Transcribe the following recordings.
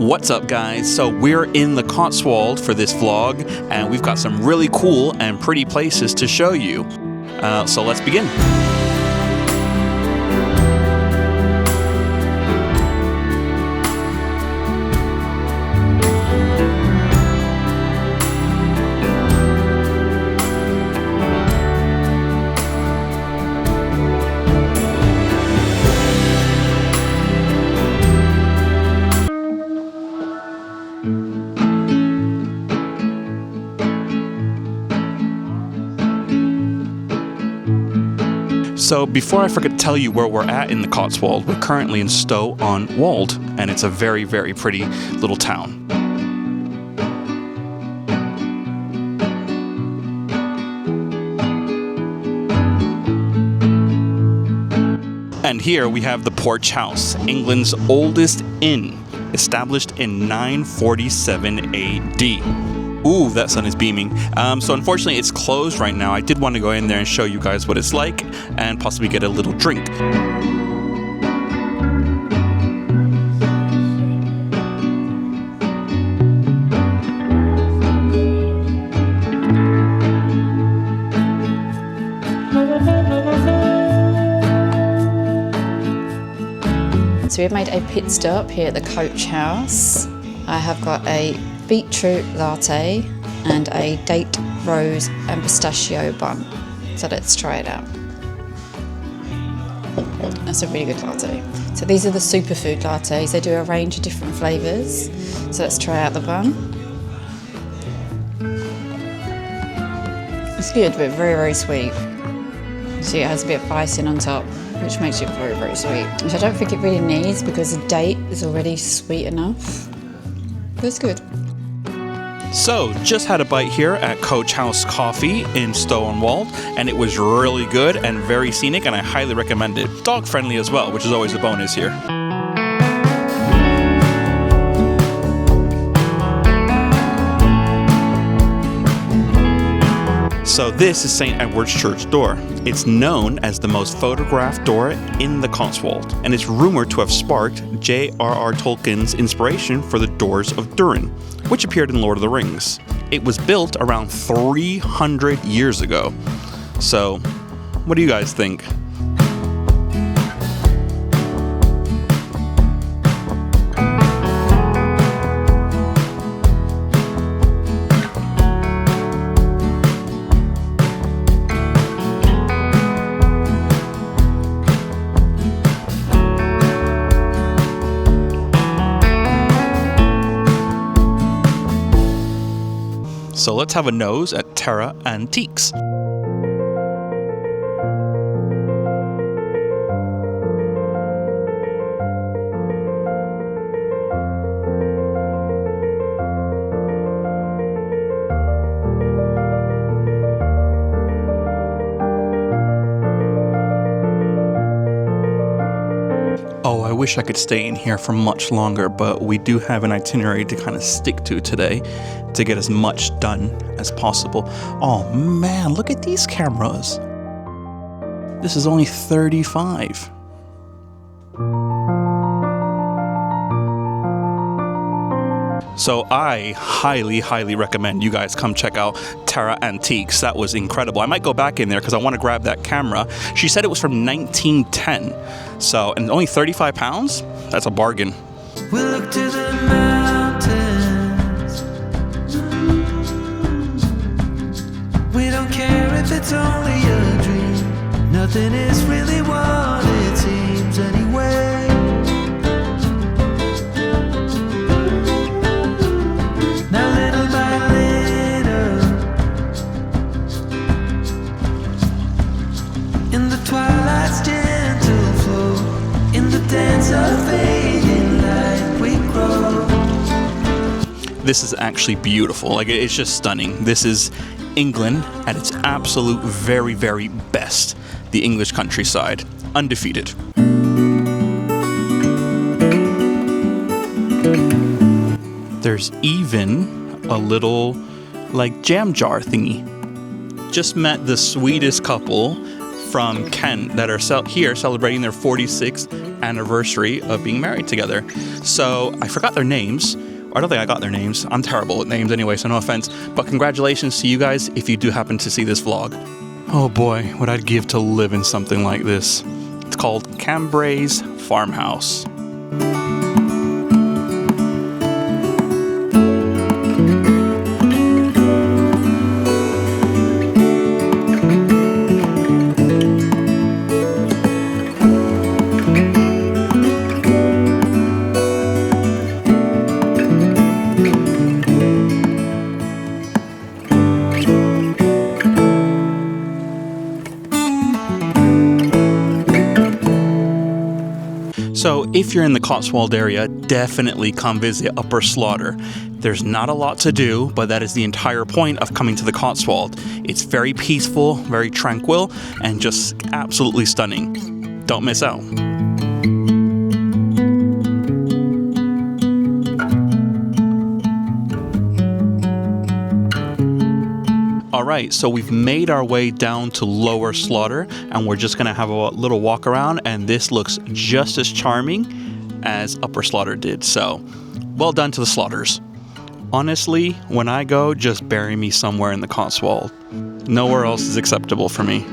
What's up, guys? So we're in the Cotswold for this vlog, and we've got some really cool and pretty places to show you. So let's begin. So before I forget to tell you where we're at in the Cotswold, we're currently in Stow-on-the-Wold, and it's a very, very pretty little town. And here we have the Porch House, England's oldest inn, established in 947 AD. Ooh, that sun is beaming. So unfortunately it's closed right now. I did want to go in there and show you guys what it's like and possibly get a little drink. So we've made a pit stop here at the Coach House. I have got a beetroot latte and a date, rose and pistachio bun. So let's try it out. That's a really good latte. So these are the superfood lattes. They do a range of different flavours. So let's try out the bun. It's good, but very, very sweet. See, it has a bit of icing on top, which makes it very, very sweet. Which I don't think it really needs because the date is already sweet enough. But it's good. So, just had a bite here at Coach House Coffee in Stow-on-the-Wold, and it was really good and very scenic, and I highly recommend it. Dog friendly as well, which is always a bonus here. So this is St. Edward's Church door. It's known as the most photographed door in the Cotswold, and it's rumored to have sparked J.R.R. Tolkien's inspiration for the Doors of Durin, which appeared in Lord of the Rings. It was built around 300 years ago. So, what do you guys think? So let's have a nose at Terra Antiques. Oh, I wish I could stay in here for much longer, but we do have an itinerary to kind of stick to today to get as much done as possible. Oh man, look at these cameras. This is only 35. So I highly recommend you guys come check out Terra Antiques. That was incredible. I might go back in there because I want to grab that camera. She said it was from 1910. So, and only 35 pounds? That's a bargain. We'll look to the mountains. We don't care if it's only a dream. Nothing is really what it seems anyway. Now little by little, in the twilight's gentle flow, in the dance of fading light we grow. This is actually beautiful. Like, it's just stunning. This is England at its absolute very, very best. The English countryside. Undefeated. There's even a little, like, jam jar thingy. Just met the sweetest couple from Kent that are here celebrating their 46th anniversary of being married together. So I forgot their names. I don't think I got their names. I'm terrible with names anyway, so no offense. But congratulations to you guys if you do happen to see this vlog. Oh boy, what I'd give to live in something like this. It's called Combe's Farmhouse. So if you're in the Cotswold area, definitely come visit Upper Slaughter. There's not a lot to do, but that is the entire point of coming to the Cotswold. It's very peaceful, very tranquil, and just absolutely stunning. Don't miss out. Alright, so we've made our way down to Lower Slaughter, and we're just going to have a little walk around, and this looks just as charming as Upper Slaughter did. So, well done to the Slaughters. Honestly, when I go, just bury me somewhere in the Cotswold. Nowhere else is acceptable for me.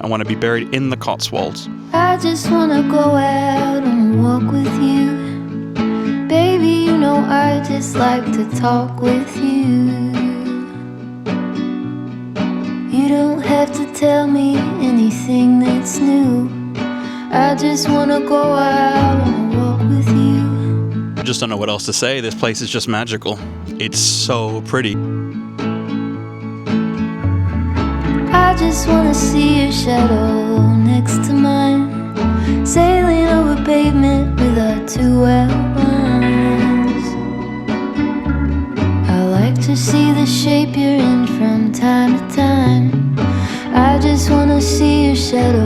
I want to be buried in the Cotswolds. I just want to go out and walk with you. Baby, you know I just like to talk with you. You don't have to tell me anything that's new. I just wanna go out and walk with you. I just don't know what else to say. This place is just magical. It's so pretty. I just wanna see your shadow next to mine, sailing over pavement with our two outlines. I like to see the shape you're in from time to time. I just wanna see your shadow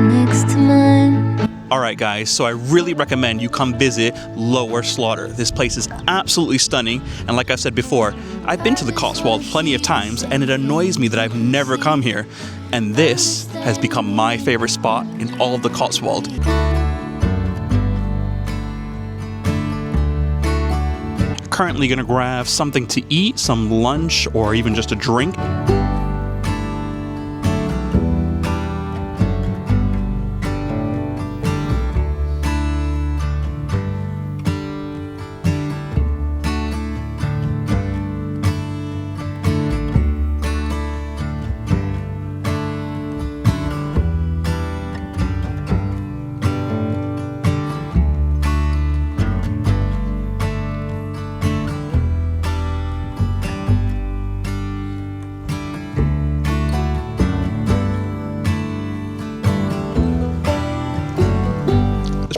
next to mine. Alright guys, so I really recommend you come visit Lower Slaughter. This place is absolutely stunning, and like I said before, I've been to the Cotswold plenty of times, and it annoys me that I've never come here. And this has become my favorite spot in all of the Cotswold. Currently gonna grab something to eat, some lunch, or even just a drink.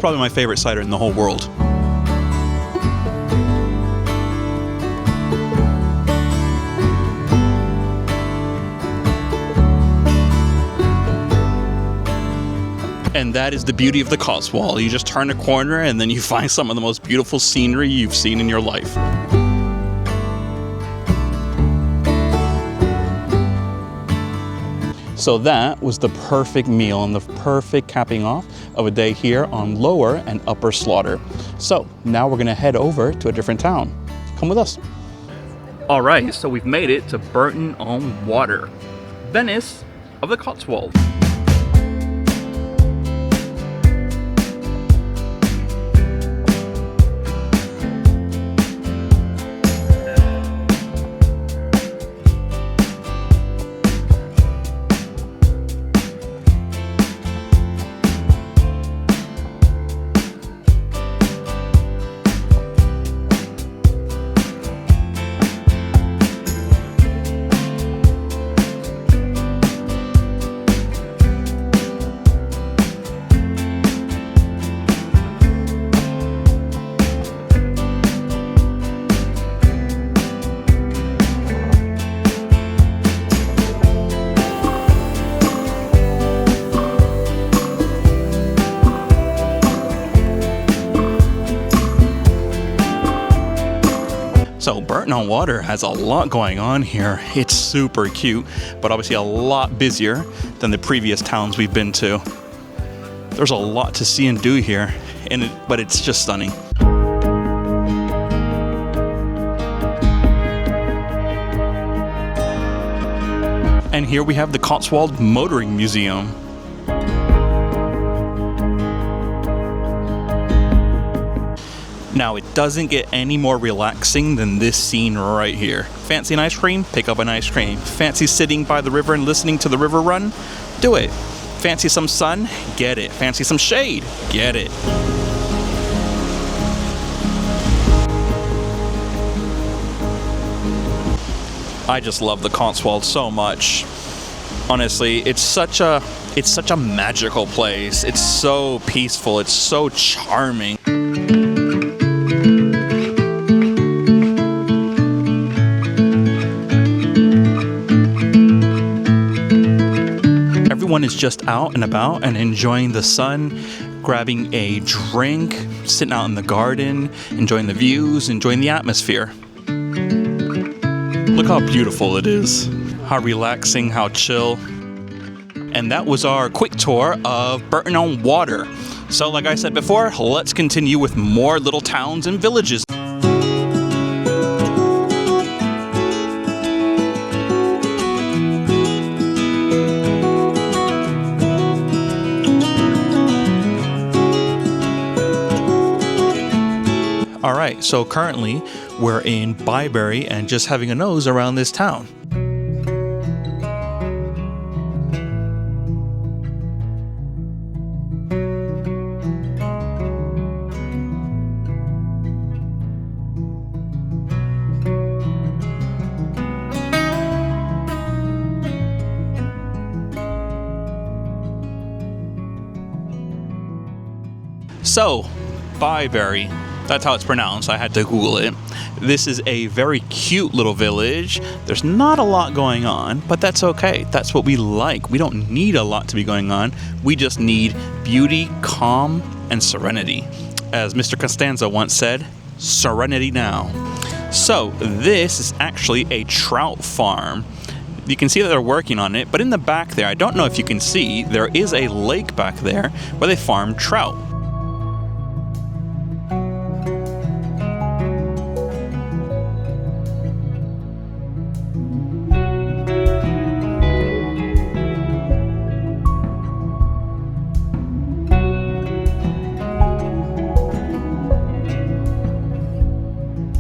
Probably my favorite cider in the whole world. And that is the beauty of the Cotswold. You just turn a corner and then you find some of the most beautiful scenery you've seen in your life. So that was the perfect meal and the perfect capping off of a day here on Lower and Upper Slaughter. So now we're gonna head over to a different town. Come with us. All right, so we've made it to Bourton-on-the-Water, Venice of the Cotswolds. So Bourton-on-the-Water has a lot going on here. It's super cute, but obviously a lot busier than the previous towns we've been to. There's a lot to see and do here, but it's just stunning. And here we have the Cotswold Motoring Museum. Now, it doesn't get any more relaxing than this scene right here. Fancy an ice cream? Pick up an ice cream. Fancy sitting by the river and listening to the river run? Do it. Fancy some sun? Get it. Fancy some shade? Get it. I just love the Cotswolds so much. Honestly, it's such a magical place. It's so peaceful. It's so charming. Everyone is just out and about and enjoying the sun, grabbing a drink, sitting out in the garden, enjoying the views, enjoying the atmosphere. Look how beautiful it is, how relaxing, how chill. And that was our quick tour of Bourton-on-the-Water. So like I said before, let's continue with more little towns and villages. Alright, so currently we're in Bibury and just having a nose around this town. So, Bibury. That's how it's pronounced. I had to Google it. This is a very cute little village. There's not a lot going on, but that's okay. That's what we like. We don't need a lot to be going on. We just need beauty, calm, and serenity. As Mr. Costanza once said, serenity now. So this is actually a trout farm. You can see that they're working on it, but in the back there, I don't know if you can see, there is a lake back there where they farm trout.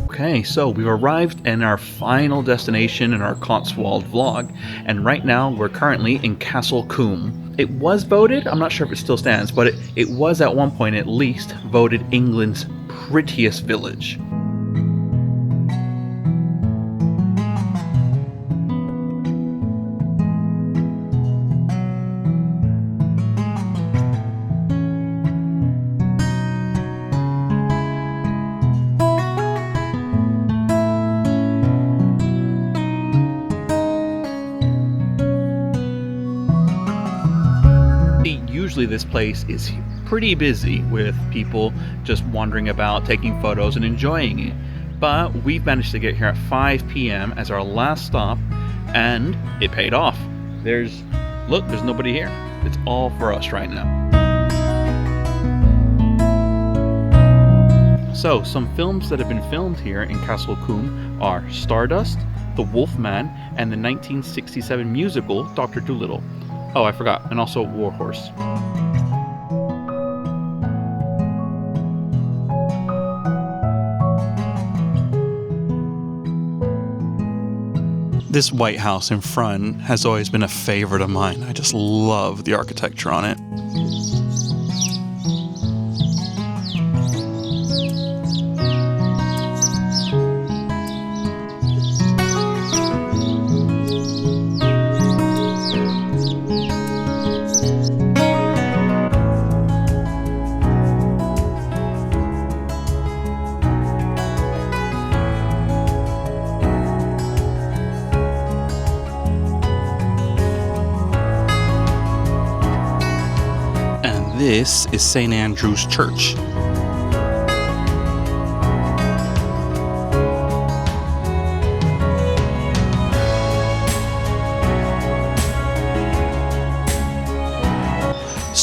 Okay, so we've arrived in our final destination in our Cotswold vlog, and right now we're currently in Castle Combe. It was voted, I'm not sure if it still stands, but it was at one point at least voted England's prettiest village. Usually this place is pretty busy with people just wandering about, taking photos and enjoying it. But we've managed to get here at 5 p.m. as our last stop, and it paid off. There's nobody here. It's all for us right now. So, some films that have been filmed here in Castle Combe are Stardust, The Wolfman, and the 1967 musical Dr. Dolittle. Oh, I forgot, and also Warhorse. This White House in front has always been a favorite of mine. I just love the architecture on it. This is St. Andrew's Church.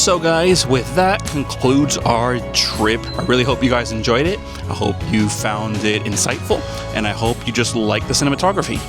So guys, with that concludes our trip. I really hope you guys enjoyed it. I hope you found it insightful, and I hope you just like the cinematography.